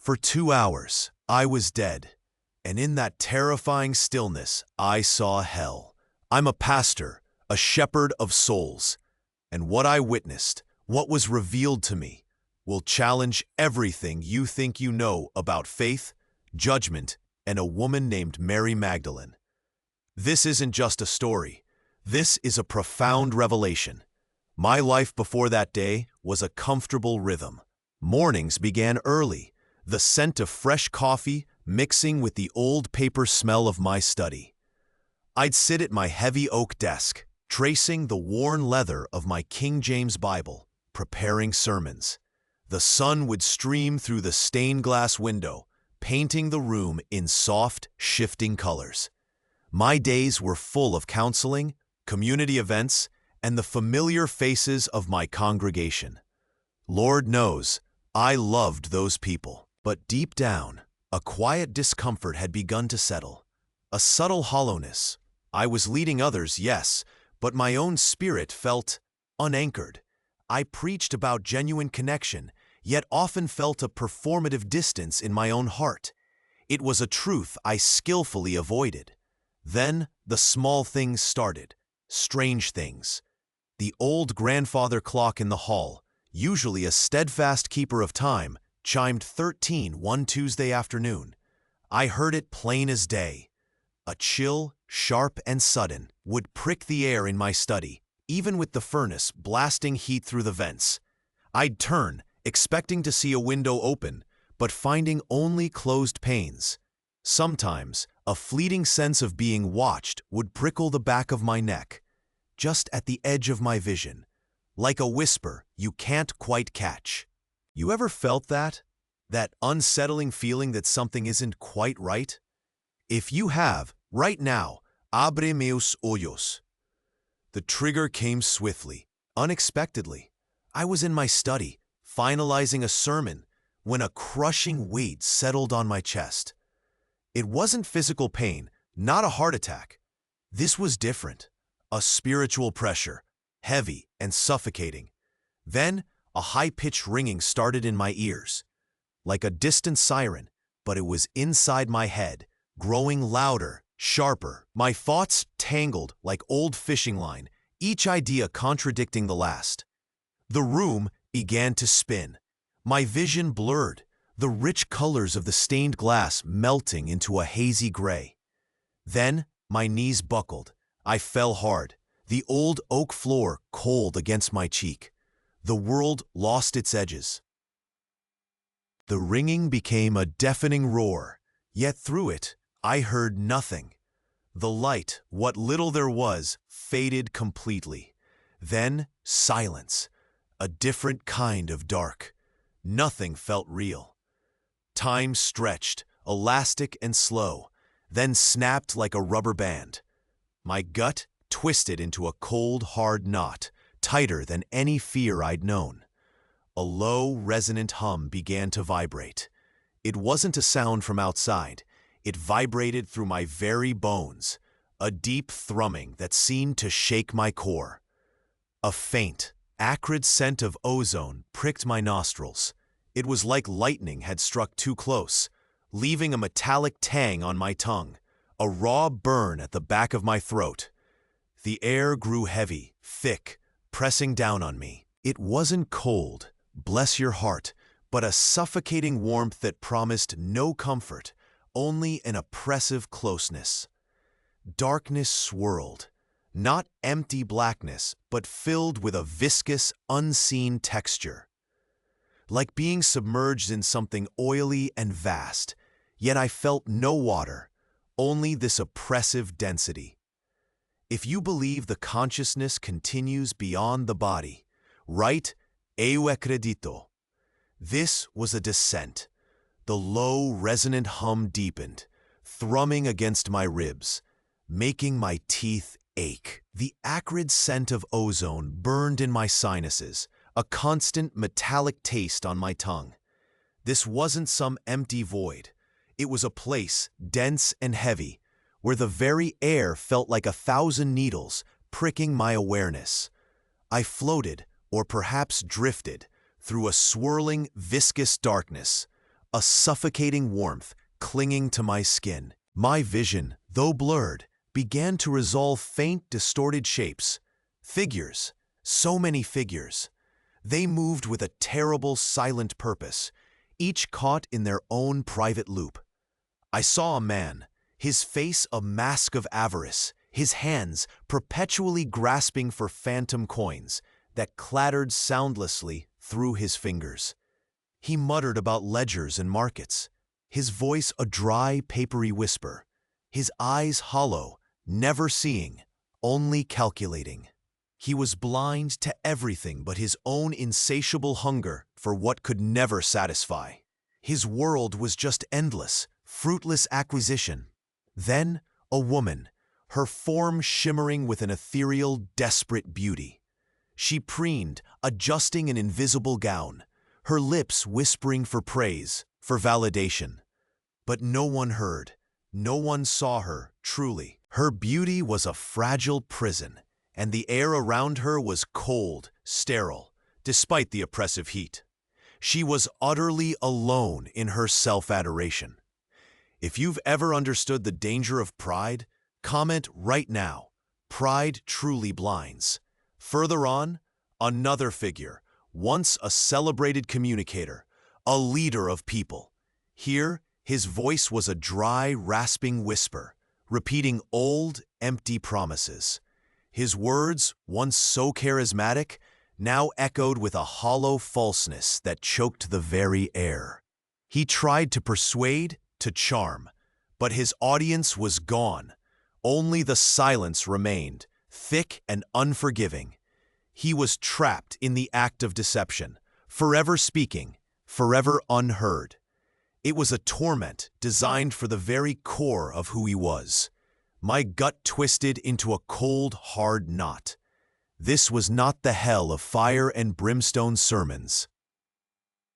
For 2 hours, I was dead, and in that terrifying stillness, I saw hell. I'm a pastor, a shepherd of souls, and what I witnessed, what was revealed to me, will challenge everything you think you know about faith, judgment, and a woman named Mary Magdalene. This isn't just a story. This is a profound revelation. My life before that day was a comfortable rhythm. Mornings began early, the scent of fresh coffee mixing with the old paper smell of my study. I'd sit at my heavy oak desk, tracing the worn leather of my King James Bible, preparing sermons. The sun would stream through the stained glass window, painting the room in soft, shifting colors. My days were full of counseling, community events, and the familiar faces of my congregation. Lord knows, I loved those people. But deep down, a quiet discomfort had begun to settle. A subtle hollowness. I was leading others, yes, but my own spirit felt unanchored. I preached about genuine connection, yet often felt a performative distance in my own heart. It was a truth I skillfully avoided. Then the small things started, strange things. The old grandfather clock in the hall, usually a steadfast keeper of time, chimed 13 one Tuesday afternoon. I heard it plain as day. A chill, sharp and sudden, would prick the air in my study, even with the furnace blasting heat through the vents. I'd turn, expecting to see a window open, but finding only closed panes. Sometimes, a fleeting sense of being watched would prickle the back of my neck, just at the edge of my vision, like a whisper you can't quite catch. You ever felt that? That unsettling feeling that something isn't quite right? If you have, right now, abre meus olhos. The trigger came swiftly, unexpectedly. I was in my study, finalizing a sermon, when a crushing weight settled on my chest. It wasn't physical pain, not a heart attack. This was different. A spiritual pressure, heavy and suffocating. Then, a high-pitched ringing started in my ears, like a distant siren, but it was inside my head, growing louder, sharper. My thoughts tangled like old fishing line, each idea contradicting the last. The room began to spin. My vision blurred, the rich colors of the stained glass melting into a hazy gray. Then, my knees buckled. I fell hard, the old oak floor cold against my cheek. The world lost its edges. The ringing became a deafening roar, yet through it, I heard nothing. The light, what little there was, faded completely. Then, silence, a different kind of dark. Nothing felt real. Time stretched, elastic and slow, then snapped like a rubber band. My gut twisted into a cold, hard knot, tighter than any fear I'd known. A low, resonant hum began to vibrate. It wasn't a sound from outside. It vibrated through my very bones, a deep thrumming that seemed to shake my core. A faint, acrid scent of ozone pricked my nostrils. It was like lightning had struck too close, leaving a metallic tang on my tongue, a raw burn at the back of my throat. The air grew heavy, thick, pressing down on me. It wasn't cold, bless your heart, but a suffocating warmth that promised no comfort, only an oppressive closeness. Darkness swirled, not empty blackness, but filled with a viscous, unseen texture. Like being submerged in something oily and vast, yet I felt no water, only this oppressive density. If you believe the consciousness continues beyond the body, right? Eu acredito. This was a descent. The low, resonant hum deepened, thrumming against my ribs, making my teeth ache. The acrid scent of ozone burned in my sinuses, a constant metallic taste on my tongue. This wasn't some empty void. It was a place, dense and heavy, where the very air felt like 1,000 needles pricking my awareness. I floated, or perhaps drifted, through a swirling, viscous darkness, a suffocating warmth clinging to my skin. My vision, though blurred, began to resolve faint, distorted shapes. Figures, so many figures. They moved with a terrible, silent purpose, each caught in their own private loop. I saw a man, his face a mask of avarice, his hands perpetually grasping for phantom coins that clattered soundlessly through his fingers. He muttered about ledgers and markets, his voice a dry, papery whisper, his eyes hollow, never seeing, only calculating. He was blind to everything but his own insatiable hunger for what could never satisfy. His world was just endless, fruitless acquisition. Then, a woman, her form shimmering with an ethereal, desperate beauty. She preened, adjusting an invisible gown, her lips whispering for praise, for validation. But no one heard, no one saw her, truly. Her beauty was a fragile prison, and the air around her was cold, sterile, despite the oppressive heat. She was utterly alone in her self-adoration. If you've ever understood the danger of pride, comment right now. Pride truly blinds. Further on, another figure, once a celebrated communicator, a leader of people. Here, his voice was a dry, rasping whisper, repeating old, empty promises. His words, once so charismatic, now echoed with a hollow falseness that choked the very air. He tried to persuade, to charm, but his audience was gone. Only the silence remained, thick and unforgiving. He was trapped in the act of deception, forever speaking, forever unheard. It was a torment designed for the very core of who he was. My gut twisted into a cold, hard knot. This was not the hell of fire and brimstone sermons.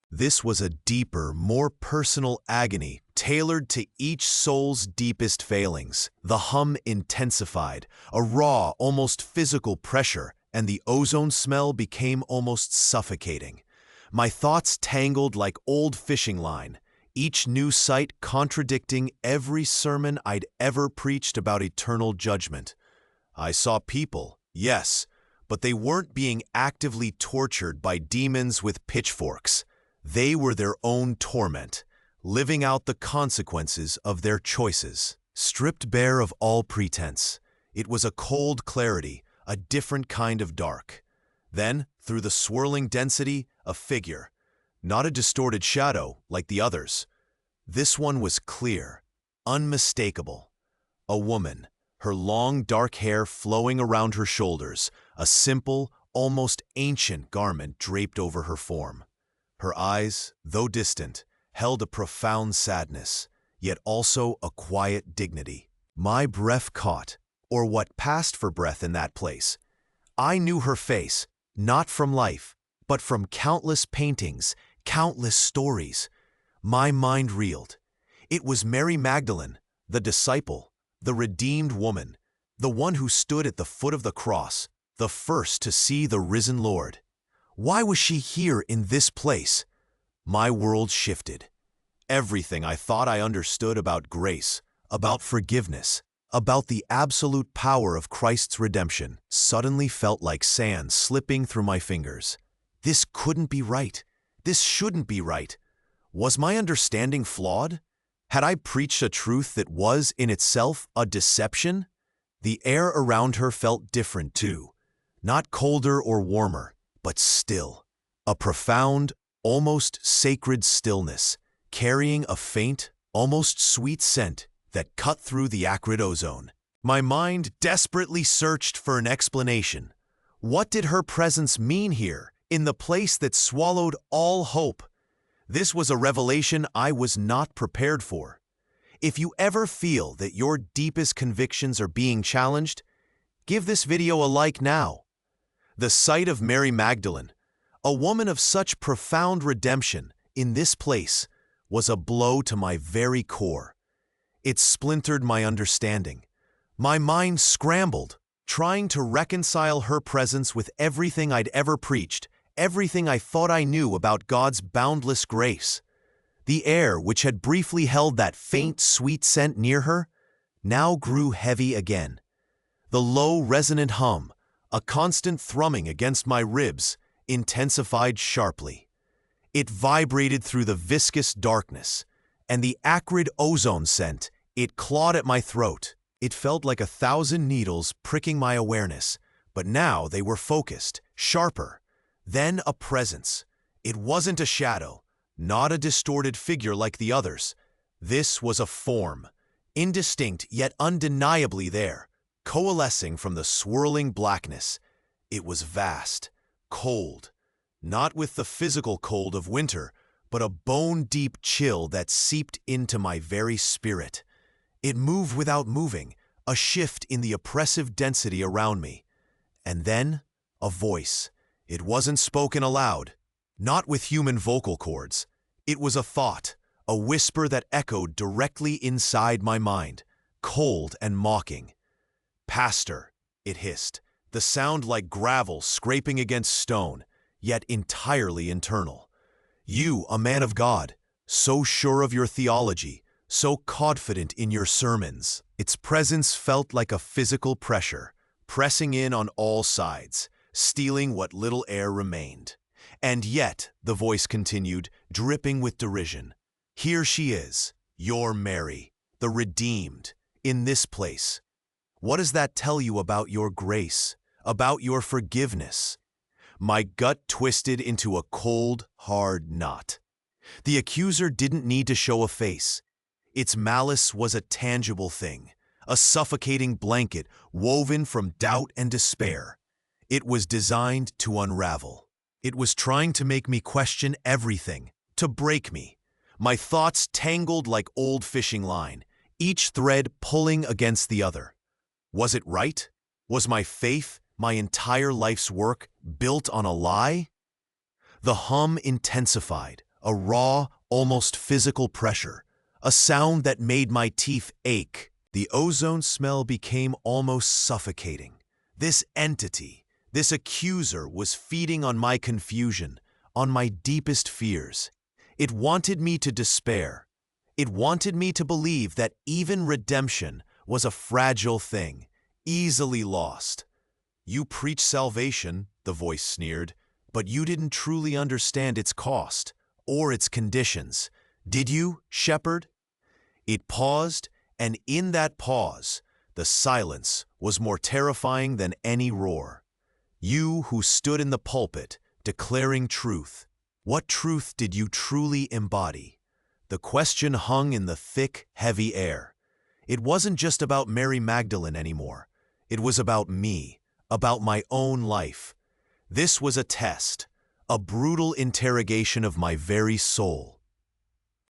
This was a deeper, more personal agony tailored to each soul's deepest failings. The hum intensified, a raw, almost physical pressure, and the ozone smell became almost suffocating. My thoughts tangled like old fishing line, each new sight contradicting every sermon I'd ever preached about eternal judgment. I saw people, yes, but they weren't being actively tortured by demons with pitchforks. They were their own torment, living out the consequences of their choices. Stripped bare of all pretense, it was a cold clarity, a different kind of dark. Then, through the swirling density, a figure. Not a distorted shadow like the others. This one was clear, unmistakable. A woman, her long dark hair flowing around her shoulders, a simple, almost ancient garment draped over her form. Her eyes, though distant, held a profound sadness, yet also a quiet dignity. My breath caught, or what passed for breath in that place. I knew her face, not from life, but from countless paintings, countless stories. My mind reeled. It was Mary Magdalene, the disciple, the redeemed woman, the one who stood at the foot of the cross, the first to see the risen Lord. Why was she here in this place? My world shifted. Everything I thought I understood about grace, about forgiveness, about the absolute power of Christ's redemption, suddenly felt like sand slipping through my fingers. This couldn't be right. This shouldn't be right. Was my understanding flawed? Had I preached a truth that was, in itself, a deception? The air around her felt different, too. Not colder or warmer, but still. A profound, almost sacred stillness, carrying a faint, almost sweet scent that cut through the acrid ozone. My mind desperately searched for an explanation. What did her presence mean here, in the place that swallowed all hope? This was a revelation I was not prepared for. If you ever feel that your deepest convictions are being challenged, give this video a like now. The sight of Mary Magdalene, a woman of such profound redemption in this place, was a blow to my very core. It splintered my understanding. My mind scrambled, trying to reconcile her presence with everything I'd ever preached, everything I thought I knew about God's boundless grace. The air, which had briefly held that faint, sweet scent near her, now grew heavy again. The low, resonant hum, a constant thrumming against my ribs, intensified sharply. It vibrated through the viscous darkness, and the acrid ozone scent, it clawed at my throat. It felt like 1,000 needles pricking my awareness, but now they were focused, sharper. Then a presence. It wasn't a shadow, not a distorted figure like the others. This was a form, indistinct yet undeniably there, coalescing from the swirling blackness. It was vast, cold, not with the physical cold of winter, but a bone-deep chill that seeped into my very spirit. It moved without moving, a shift in the oppressive density around me. And then, a voice. It wasn't spoken aloud, not with human vocal cords. It was a thought, a whisper that echoed directly inside my mind, cold and mocking. "Pastor," it hissed, the sound like gravel scraping against stone, yet entirely internal. "You, a man of God, so sure of your theology, so confident in your sermons." Its presence felt like a physical pressure, pressing in on all sides, stealing what little air remained. "And yet," the voice continued, dripping with derision, "here she is, your Mary, the redeemed, in this place. What does that tell you about your grace, about your forgiveness?" My gut twisted into a cold, hard knot. The accuser didn't need to show a face. Its malice was a tangible thing, a suffocating blanket woven from doubt and despair. It was designed to unravel. It was trying to make me question everything, to break me. My thoughts tangled like old fishing line, each thread pulling against the other. Was it right? Was my faith, my entire life's work, built on a lie? The hum intensified, a raw, almost physical pressure, a sound that made my teeth ache. The ozone smell became almost suffocating. This entity, this accuser, was feeding on my confusion, on my deepest fears. It wanted me to despair. It wanted me to believe that even redemption was a fragile thing, easily lost. "You preach salvation," the voice sneered, "but you didn't truly understand its cost, or its conditions. Did you, shepherd?" It paused, and in that pause, the silence was more terrifying than any roar. "You who stood in the pulpit, declaring truth, what truth did you truly embody?" The question hung in the thick, heavy air. It wasn't just about Mary Magdalene anymore. It was about me, about my own life. This was a test, a brutal interrogation of my very soul.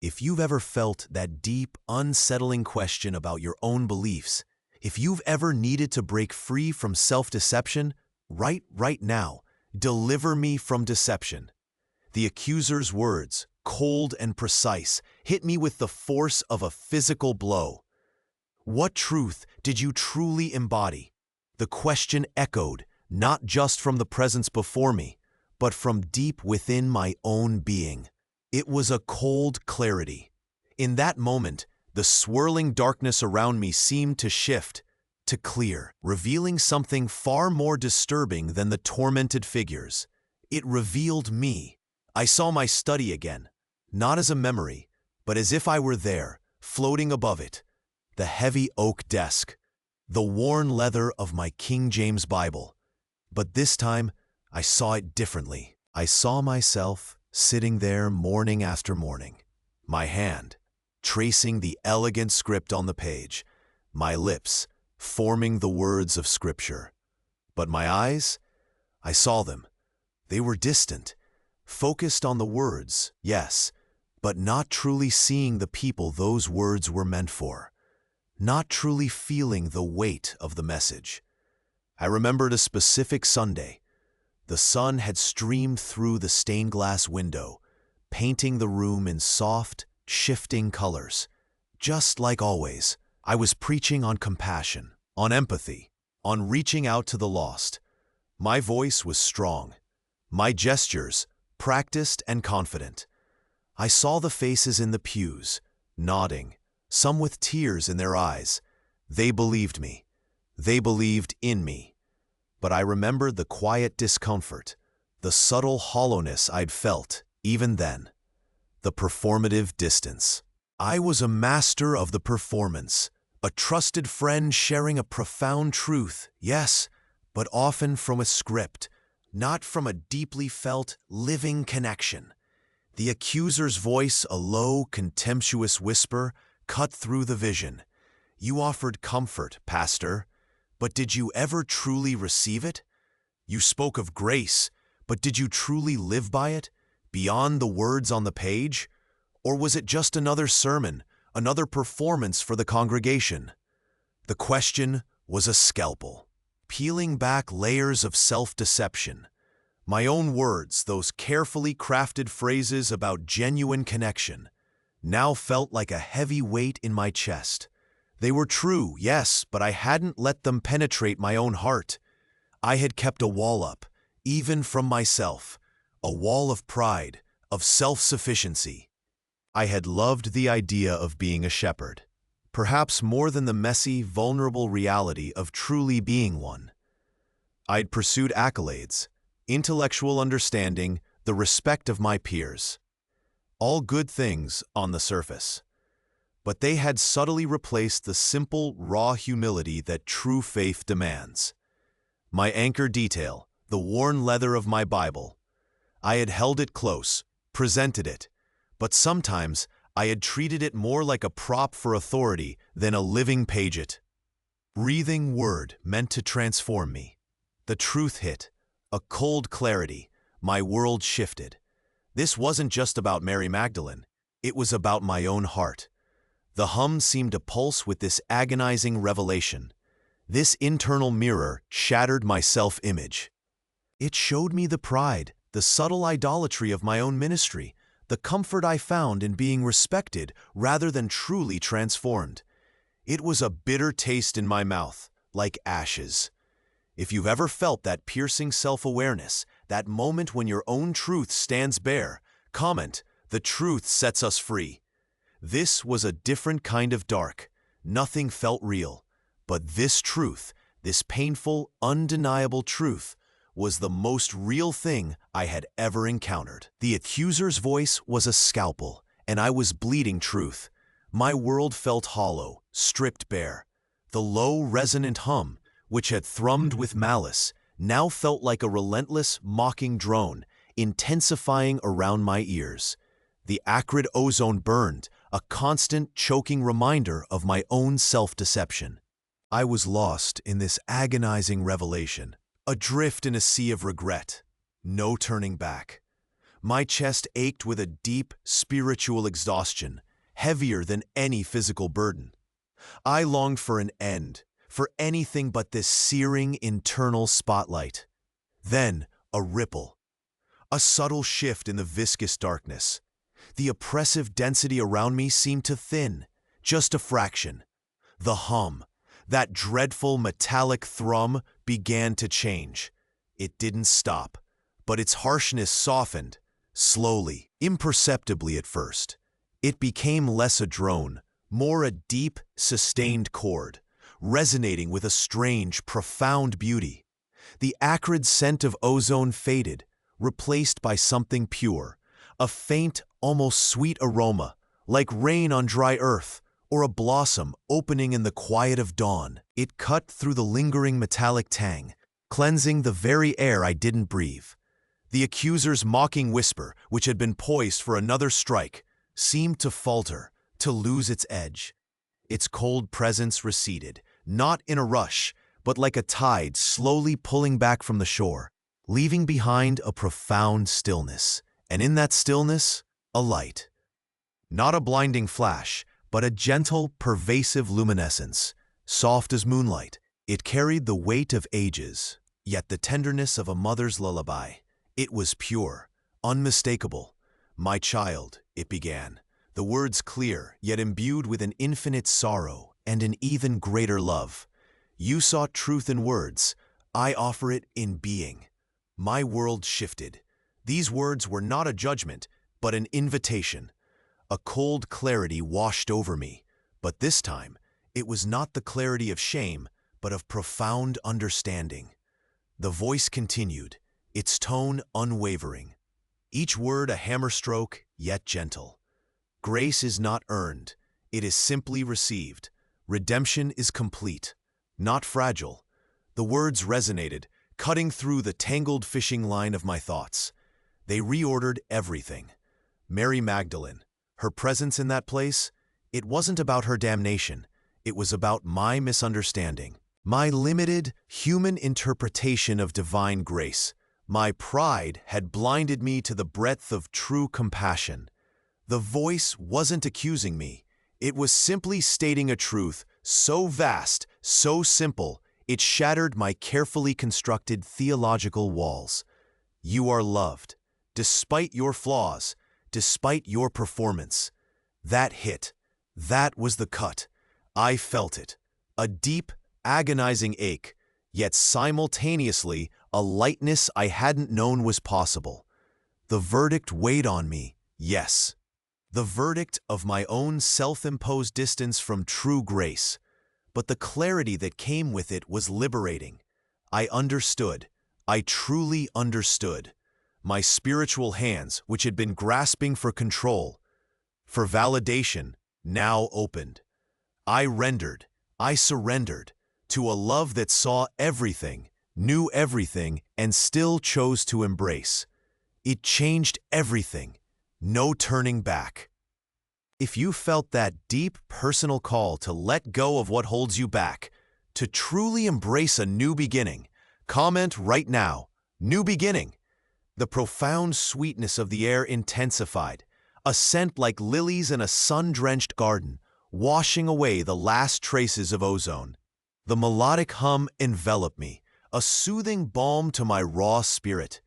If you've ever felt that deep, unsettling question about your own beliefs, if you've ever needed to break free from self-deception, right now, deliver me from deception. The accuser's words, cold and precise, hit me with the force of a physical blow. What truth did you truly embody? The question echoed, not just from the presence before me, but from deep within my own being. It was a cold clarity. In that moment, the swirling darkness around me seemed to shift, to clear, revealing something far more disturbing than the tormented figures. It revealed me. I saw my study again, not as a memory, but as if I were there, floating above it. The heavy oak desk, the worn leather of my King James Bible. But this time, I saw it differently. I saw myself sitting there morning after morning, my hand tracing the elegant script on the page, my lips forming the words of Scripture. But my eyes, I saw them. They were distant, focused on the words, yes, but not truly seeing the people those words were meant for, not truly feeling the weight of the message. I remembered a specific Sunday. The sun had streamed through the stained glass window, painting the room in soft, shifting colors. Just like always, I was preaching on compassion, on empathy, on reaching out to the lost. My voice was strong, my gestures practiced and confident. I saw the faces in the pews, nodding, some with tears in their eyes. They believed me. They believed in me. But I remembered the quiet discomfort, the subtle hollowness I'd felt, even then. The performative distance. I was a master of the performance, a trusted friend sharing a profound truth, yes, but often from a script, not from a deeply felt, living connection. The accuser's voice, a low, contemptuous whisper, cut through the vision. You offered comfort, Pastor, but did you ever truly receive it? You spoke of grace, but did you truly live by it, beyond the words on the page? Or was it just another sermon, another performance for the congregation? The question was a scalpel, peeling back layers of self-deception. My own words, those carefully crafted phrases about genuine connection, now felt like a heavy weight in my chest. They were true, yes, but I hadn't let them penetrate my own heart. I had kept a wall up, even from myself, a wall of pride, of self-sufficiency. I had loved the idea of being a shepherd, perhaps more than the messy, vulnerable reality of truly being one. I'd pursued accolades, intellectual understanding, the respect of my peers. All good things on the surface. But they had subtly replaced the simple, raw humility that true faith demands. My anchor detail, the worn leather of my Bible. I had held it close, presented it, but sometimes I had treated it more like a prop for authority than a living paget. Breathing word meant to transform me. The truth hit, a cold clarity, my world shifted. This wasn't just about Mary Magdalene, it was about my own heart. The hum seemed to pulse with this agonizing revelation. This internal mirror shattered my self-image. It showed me the pride, the subtle idolatry of my own ministry, the comfort I found in being respected rather than truly transformed. It was a bitter taste in my mouth, like ashes. If you've ever felt that piercing self-awareness, that moment when your own truth stands bare, comment, "The truth sets us free." This was a different kind of dark. Nothing felt real. But this truth, this painful, undeniable truth, was the most real thing I had ever encountered. The accuser's voice was a scalpel, and I was bleeding truth. My world felt hollow, stripped bare. The low, resonant hum, which had thrummed with malice, now felt like a relentless, mocking drone, intensifying around my ears. The acrid ozone burned, a constant, choking reminder of my own self-deception. I was lost in this agonizing revelation, adrift in a sea of regret, no turning back. My chest ached with a deep, spiritual exhaustion, heavier than any physical burden. I longed for an end, for anything but this searing internal spotlight. Then, a ripple. A subtle shift in the viscous darkness. The oppressive density around me seemed to thin, just a fraction. The hum, that dreadful metallic thrum, began to change. It didn't stop, but its harshness softened, slowly, imperceptibly at first. It became less a drone, more a deep, sustained chord, resonating with a strange, profound beauty. The acrid scent of ozone faded, replaced by something pure, a faint, almost sweet aroma, like rain on dry earth, or a blossom opening in the quiet of dawn. It cut through the lingering metallic tang, cleansing the very air I didn't breathe. The accuser's mocking whisper, which had been poised for another strike, seemed to falter, to lose its edge. Its cold presence receded, not in a rush, but like a tide slowly pulling back from the shore, leaving behind a profound stillness. And in that stillness, a light. Not a blinding flash, but a gentle, pervasive luminescence, soft as moonlight. It carried the weight of ages, yet the tenderness of a mother's lullaby. It was pure, unmistakable. "My child," it began, the words clear, yet imbued with an infinite sorrow and an even greater love. "You sought truth in words. I offer it in being." My world shifted. These words were not a judgment. but an invitation. A cold clarity washed over me, but this time it was not the clarity of shame, but of profound understanding. The voice continued, its tone unwavering. Each word a hammer stroke, yet gentle. Grace is not earned, it is simply received. Redemption is complete, not fragile. The words resonated, cutting through the tangled fishing line of my thoughts. They reordered everything. Mary Magdalene, her presence in that place, it wasn't about her damnation. It was about my misunderstanding, my limited human interpretation of divine grace. My pride had blinded me to the breadth of true compassion. The voice wasn't accusing me. It was simply stating a truth so vast, so simple, it shattered my carefully constructed theological walls. You are loved, despite your flaws, despite your performance. That hit. That was the cut. I felt it. A deep, agonizing ache, yet simultaneously a lightness I hadn't known was possible. The verdict weighed on me, yes. The verdict of my own self-imposed distance from true grace. But the clarity that came with it was liberating. I understood. I truly understood. My spiritual hands, which had been grasping for control, for validation, now opened. I rendered, I surrendered to a love that saw everything, knew everything, and still chose to embrace. It changed everything. No turning back. If you felt that deep personal call to let go of what holds you back, to truly embrace a new beginning, comment right now, new beginning. The profound sweetness of the air intensified, a scent like lilies in a sun-drenched garden, washing away the last traces of ozone. The melodic hum enveloped me, a soothing balm to my raw spirit.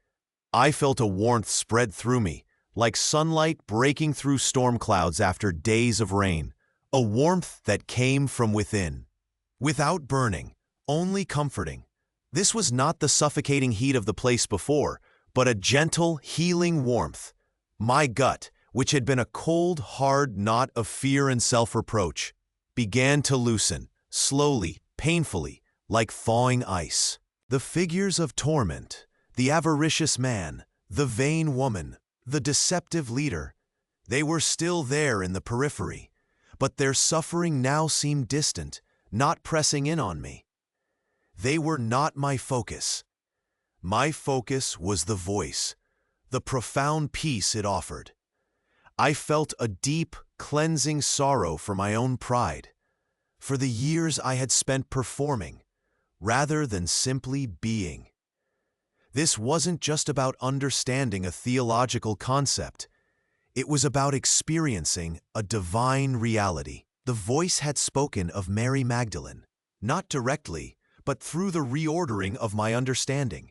I felt a warmth spread through me, like sunlight breaking through storm clouds after days of rain, a warmth that came from within. Without burning, only comforting. This was not the suffocating heat of the place before, but a gentle, healing warmth. My gut, which had been a cold, hard knot of fear and self-reproach, began to loosen, slowly, painfully, like thawing ice. The figures of torment, the avaricious man, the vain woman, the deceptive leader, they were still there in the periphery, but their suffering now seemed distant, not pressing in on me. They were not my focus. My focus was the voice, the profound peace it offered. I felt a deep, cleansing sorrow for my own pride, for the years I had spent performing, rather than simply being. This wasn't just about understanding a theological concept. It was about experiencing a divine reality. The voice had spoken of Mary Magdalene, not directly, but through the reordering of my understanding.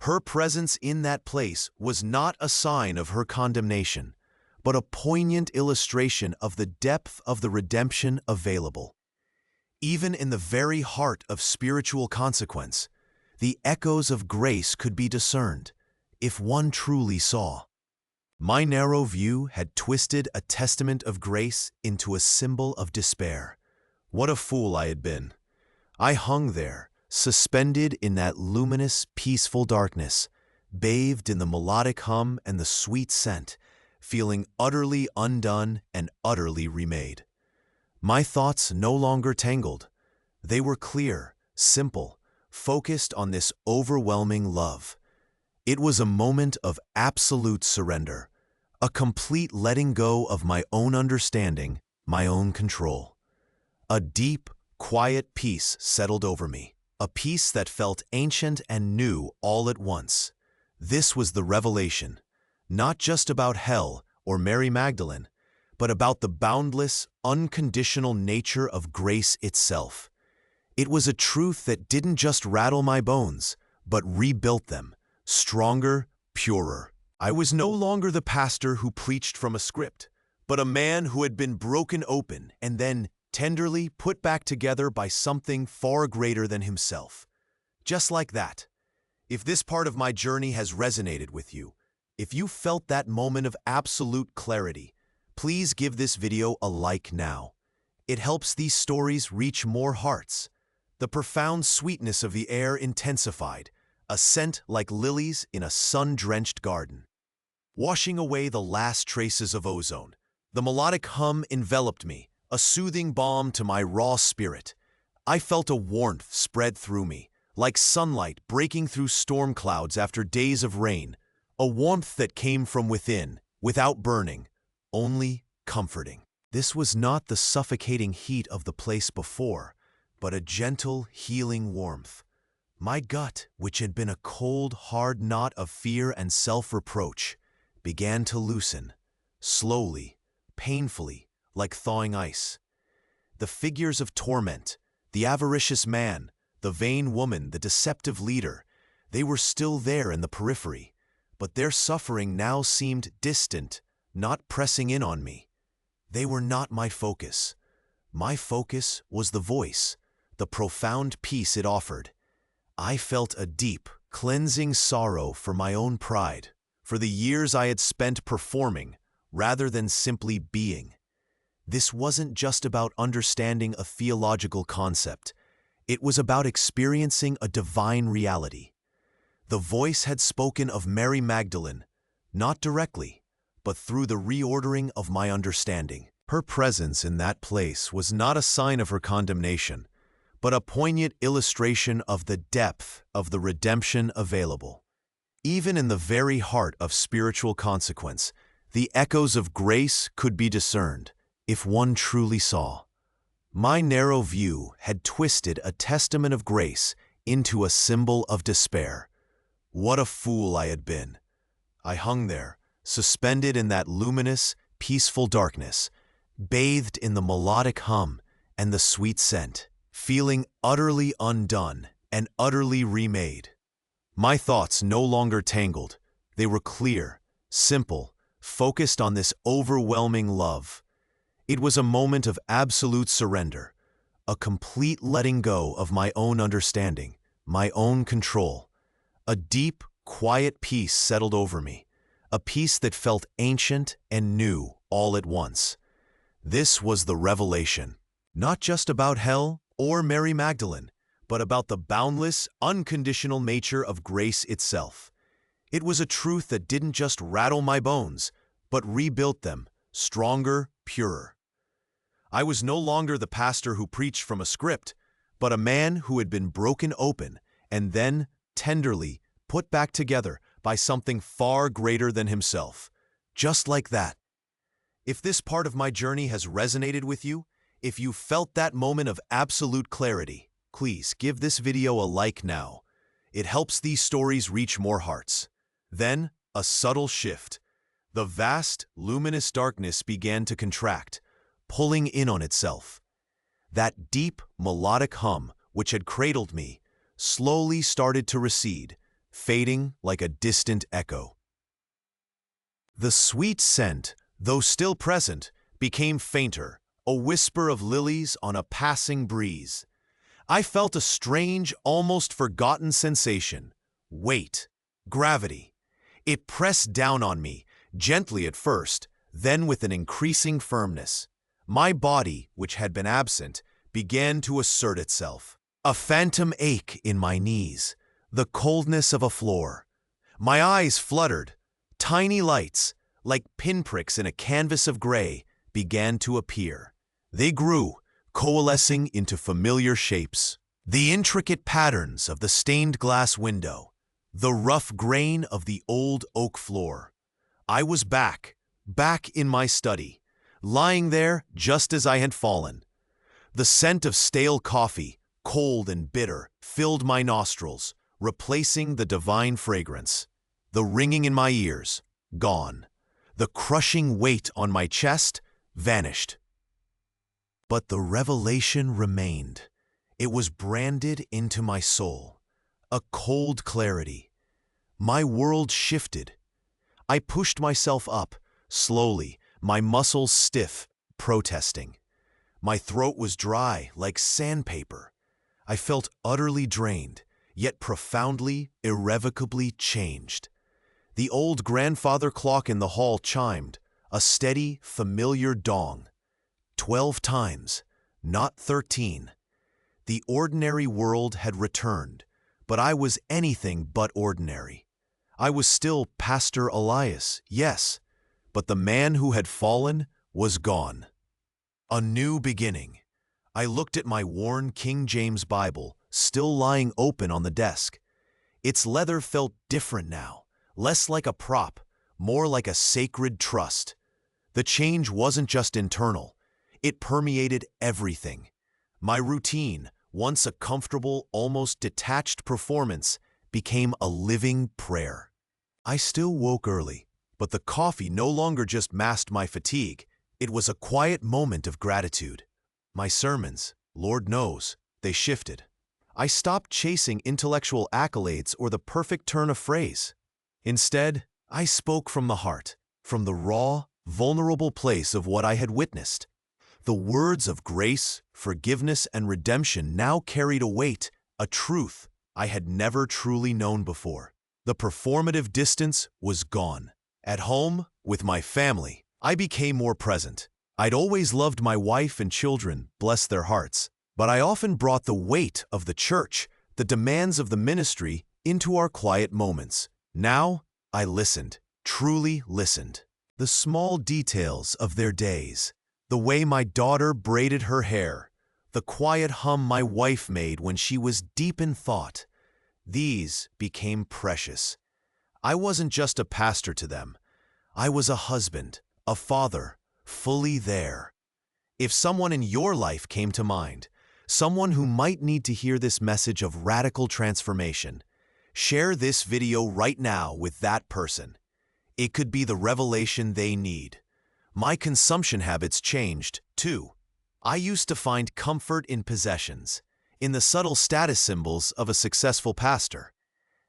Her presence in that place was not a sign of her condemnation, but a poignant illustration of the depth of the redemption available. Even in the very heart of spiritual consequence, the echoes of grace could be discerned, if one truly saw. My narrow view had twisted a testament of grace into a symbol of despair. What a fool I had been. I hung there, suspended in that luminous, peaceful darkness, bathed in the melodic hum and the sweet scent, feeling utterly undone and utterly remade. My thoughts no longer tangled. They were clear, simple, focused on this overwhelming love. It was a moment of absolute surrender, a complete letting go of my own understanding, my own control. A deep, quiet peace settled over me, a peace that felt ancient and new all at once. This was the revelation, not just about hell or Mary Magdalene, but about the boundless, unconditional nature of grace itself. It was a truth that didn't just rattle my bones, but rebuilt them, stronger, purer. I was no longer the pastor who preached from a script, but a man who had been broken open and then tenderly put back together by something far greater than himself. Just like that. If this part of my journey has resonated with you, If you felt that moment of absolute clarity, please give this video a like now. It helps these stories reach more hearts. The profound sweetness of the air intensified, a scent like lilies in a sun-drenched garden. Washing away the last traces of ozone, the melodic hum enveloped me, a soothing balm to my raw spirit. I felt a warmth spread through me, like sunlight breaking through storm clouds after days of rain, a warmth that came from within, without burning, only comforting. This was not the suffocating heat of the place before, but a gentle, healing warmth. My gut, which had been a cold, hard knot of fear and self-reproach, began to loosen, slowly, painfully, like thawing ice. The figures of torment, the avaricious man, the vain woman, the deceptive leader, they were still there in the periphery, but their suffering now seemed distant, not pressing in on me. They were not my focus. My focus was the voice, the profound peace it offered. I felt a deep, cleansing sorrow for my own pride, for the years I had spent performing rather than simply being. This wasn't just about understanding a theological concept. It was about experiencing a divine reality. The voice had spoken of Mary Magdalene, not directly, but through the reordering of my understanding. Her presence in that place was not a sign of her condemnation, but a poignant illustration of the depth of the redemption available. Even in the very heart of spiritual consequence, the echoes of grace could be discerned, if one truly saw. My narrow view had twisted a testament of grace into a symbol of despair. What a fool I had been! I hung there, suspended in that luminous, peaceful darkness, bathed in the melodic hum and the sweet scent, feeling utterly undone and utterly remade. My thoughts no longer tangled. They were clear, simple, focused on this overwhelming love. It was a moment of absolute surrender, a complete letting go of my own understanding, my own control. A deep, quiet peace settled over me, a peace that felt ancient and new all at once. This was the revelation, not just about hell or Mary Magdalene, but about the boundless, unconditional nature of grace itself. It was a truth that didn't just rattle my bones, but rebuilt them, stronger, purer. I was no longer the pastor who preached from a script, but a man who had been broken open and then, tenderly, put back together by something far greater than himself. Just like that. If this part of my journey has resonated with you, if you felt that moment of absolute clarity, please give this video a like now. It helps these stories reach more hearts. Then, a subtle shift. The vast, luminous darkness began to contract, pulling in on itself. That deep, melodic hum, which had cradled me, slowly started to recede, fading like a distant echo. The sweet scent, though still present, became fainter, a whisper of lilies on a passing breeze. I felt a strange, almost forgotten sensation. Weight. Gravity. It pressed down on me, gently at first, then with an increasing firmness. My body, which had been absent, began to assert itself. A phantom ache in my knees, the coldness of a floor. My eyes fluttered. Tiny lights, like pinpricks in a canvas of gray, began to appear. They grew, coalescing into familiar shapes. The intricate patterns of the stained glass window, the rough grain of the old oak floor. I was back in my study, lying there just as I had fallen. The scent of stale coffee, cold and bitter, filled my nostrils, replacing the divine fragrance. The ringing in my ears, gone. The crushing weight on my chest, vanished. But the revelation remained. It was branded into my soul. A cold clarity. My world shifted. I pushed myself up, slowly, my muscles stiff, protesting. My throat was dry, like sandpaper. I felt utterly drained, yet profoundly, irrevocably changed. The old grandfather clock in the hall chimed, a steady, familiar dong. 12 times, not 13. The ordinary world had returned, but I was anything but ordinary. I was still Pastor Elias, yes, but the man who had fallen was gone. A new beginning. I looked at my worn King James Bible, still lying open on the desk. Its leather felt different now, less like a prop, more like a sacred trust. The change wasn't just internal. It permeated everything. My routine, once a comfortable, almost detached performance, became a living prayer. I still woke early, but the coffee no longer just masked my fatigue. It was a quiet moment of gratitude. My sermons, Lord knows, they shifted. I stopped chasing intellectual accolades or the perfect turn of phrase. Instead, I spoke from the heart, from the raw, vulnerable place of what I had witnessed. The words of grace, forgiveness, and redemption now carried a weight, a truth I had never truly known before. The performative distance was gone. At home, with my family, I became more present. I'd always loved my wife and children, bless their hearts, but I often brought the weight of the church, the demands of the ministry, into our quiet moments. Now, I listened, truly listened. The small details of their days, the way my daughter braided her hair, the quiet hum my wife made when she was deep in thought, these became precious. I wasn't just a pastor to them. I was a husband, a father, fully there. If someone in your life came to mind, someone who might need to hear this message of radical transformation, share this video right now with that person. It could be the revelation they need. My consumption habits changed, too. I used to find comfort in possessions, in the subtle status symbols of a successful pastor.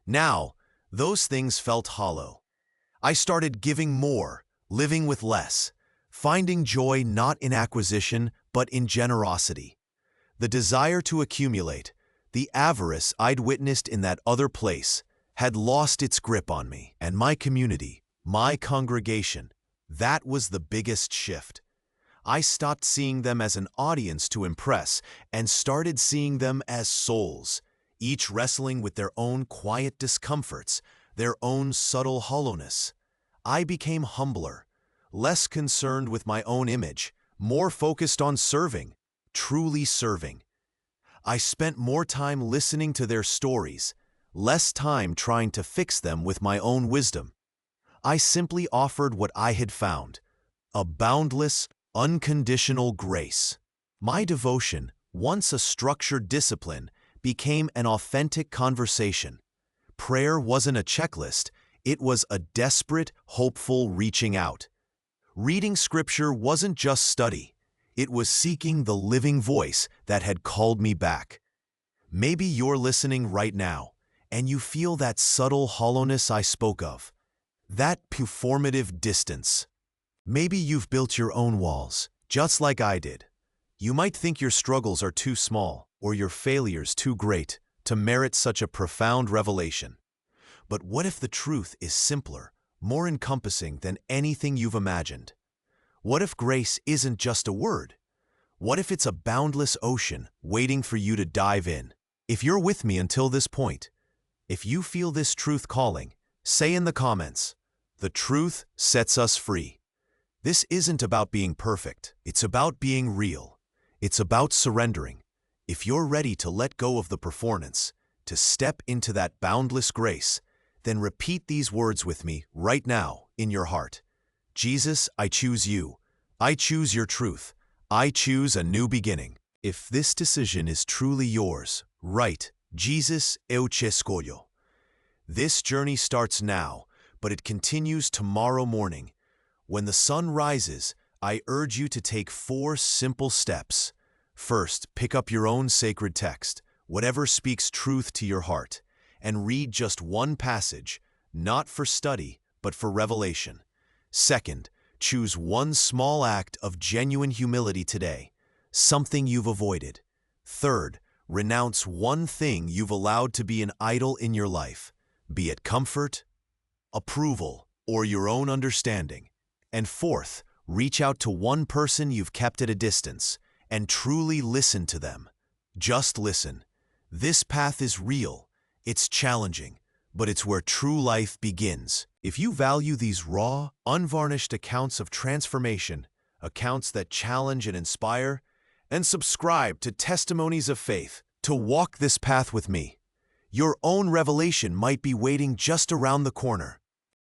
Now, those things felt hollow. I started giving more, living with less, finding joy not in acquisition but in generosity. The desire to accumulate, the avarice I'd witnessed in that other place, had lost its grip on me and my community, my congregation. That was the biggest shift. I stopped seeing them as an audience to impress and started seeing them as souls, each wrestling with their own quiet discomforts, their own subtle hollowness. I became humbler, less concerned with my own image, more focused on serving, truly serving. I spent more time listening to their stories, less time trying to fix them with my own wisdom. I simply offered what I had found, a boundless, unconditional grace. My devotion, once a structured discipline, became an authentic conversation. Prayer wasn't a checklist, it was a desperate, hopeful reaching out. Reading scripture wasn't just study, it was seeking the living voice that had called me back. Maybe you're listening right now, and you feel that subtle hollowness I spoke of, that performative distance. Maybe you've built your own walls, just like I did. You might think your struggles are too small, or your failures too great, to merit such a profound revelation. But what if the truth is simpler, more encompassing than anything you've imagined? What if grace isn't just a word? What if it's a boundless ocean waiting for you to dive in? If you're with me until this point, if you feel this truth calling, say in the comments, "The truth sets us free." This isn't about being perfect. It's about being real. It's about surrendering. If you're ready to let go of the performance, to step into that boundless grace, then repeat these words with me right now in your heart. Jesus, I choose you. I choose your truth. I choose a new beginning. If this decision is truly yours, write, Jesus, eu te escolho. This journey starts now, but it continues tomorrow morning. When the sun rises, I urge you to take 4 simple steps. First, pick up your own sacred text, whatever speaks truth to your heart, and read just one passage, not for study, but for revelation. Second, choose one small act of genuine humility today, something you've avoided. Third, renounce one thing you've allowed to be an idol in your life, be it comfort, approval, or your own understanding. And fourth, reach out to one person you've kept at a distance and truly listen to them. Just listen. This path is real, it's challenging, but it's where true life begins. If you value these raw, unvarnished accounts of transformation, accounts that challenge and inspire, and subscribe to Testimonies of Faith to walk this path with me. Your own revelation might be waiting just around the corner.